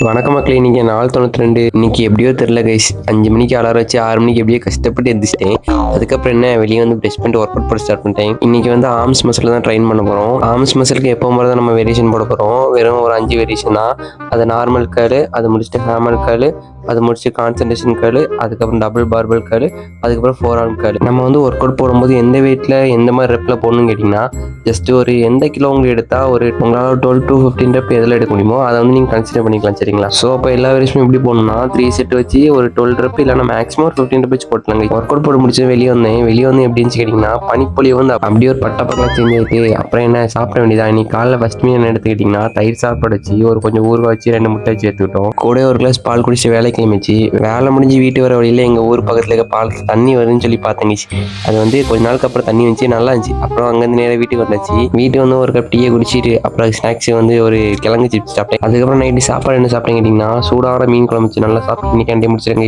வணக்கம் மக்களே. இன்னைக்கு நாள் 92. இன்னைக்கு எப்படியோ தெரில கைஸ். 5 மணிக்கு அலாரம் வச்சு 6 மணிக்கு எப்படியோ கஷ்டப்பட்டு எந்திரிச்சிட்டேன். அதுக்கப்புறம் என்ன வெளியே வந்து ப்ரெஷ் பண்ணிட்டு ஒர்க் அவுட் போட ஸ்டார்ட் பண்ணிட்டேன். இன்னைக்கு வந்து ஆர்ம்ஸ் மசில் தான் ட்ரைன் பண்ண போகிறோம். ஆர்ம்ஸ் மசிலுக்கு எப்போ மாதிரி தான் நம்ம வேரியேஷன் போட போகிறோம். வெறும் ஒரு 5 வேரியேஷன் தான். அது நார்மல் கேர்ளு, அது முடிச்சுட்டு ஹேமர் கேர்ளு, அது முடிச்சு கான்சன்ட்ரேஷன் கேர்ளு, அதுக்கப்புறம் டபுள் பார்பல் கேர்ளு, அதுக்கப்புறம் 4 ஆர்ம் கேர்ளு. நம்ம வந்து ஒர்க் அவுட் போடும்போது எந்த வெயிட்டில் எந்த மாதிரி ரெப்பில் போடணும்னு கேட்டிங்கன்னா, ஜஸ்ட் ஒரு எந்த கிலோ உங்களுக்கு எடுத்தால் ஒரு உங்களால் 12 to 15 ரெப் எதில் எடுக்க முடியுமோ அதை வந்து நீங்கள் கன்சிடர் பண்ணிக்கலாம். சரிங்களா? ஸோ அப்போ எல்லா வேரியேஷனும் எப்படி போடணும்னா 3 செட் வச்சு ஒரு 12 ரெப் இல்லைனா மேக்ஸிமம் ஒரு 15 ரெப் வச்சு போட்டலாங்க. ஒர்க் அவுட் போட முடிச்சு வெளியே வந்து எப்படின்னு கேட்டிங்கன்னா, பனிப்பொழிவு வந்து அப்படியே ஒரு பட்டப்பக்கம் சேஞ்ச் ஆகிட்டு அப்புறம் என்ன சாப்பிட வேண்டியதா. இன்னைக்கு காலைல ஃபஸ்ட் மீன் என்ன எடுத்துக்கிட்டிங்கன்னா, தயிர் சாப்பாடு வச்சு ஒரு கொஞ்சம் ஊறுகாய் வச்சு 2 முட்டை வச்சு எடுத்துக்கிட்டோம். கூட ஒரு கிளாஸ் பால் குடிச்சு வேலை கிளம்பிச்சு. வேலை முடிஞ்சு வீட்டு வர வழியில் எங்கள் ஊர் பக்கத்தில் இருக்க பால் தண்ணி வருதுன்னு சொல்லி பார்த்தேங்க. அது வந்து கொஞ்ச நாளுக்கு அப்புறம் தண்ணி வந்துச்சு, நல்லா இருந்துச்சு. அப்புறம் அங்கேருந்து நேராக வீட்டுக்கு வந்தாச்சு. வீட்டுக்கு வந்து ஒரு கப் டீயை குடிச்சிட்டு அப்புறம் ஸ்நாக்ஸ் வந்து ஒரு கிழங்கு சிப்ஸ் சாப்பிட்டேன். அதுக்கப்புறம் நைட்டு சாப்பாடு என்ன சாப்பிட்டேன்னு கேட்டிங்கன்னா, சூடான மீன் குழம்பு நல்லா சாப்பிட்டு இன்னைக்கு முடிச்சிருங்க.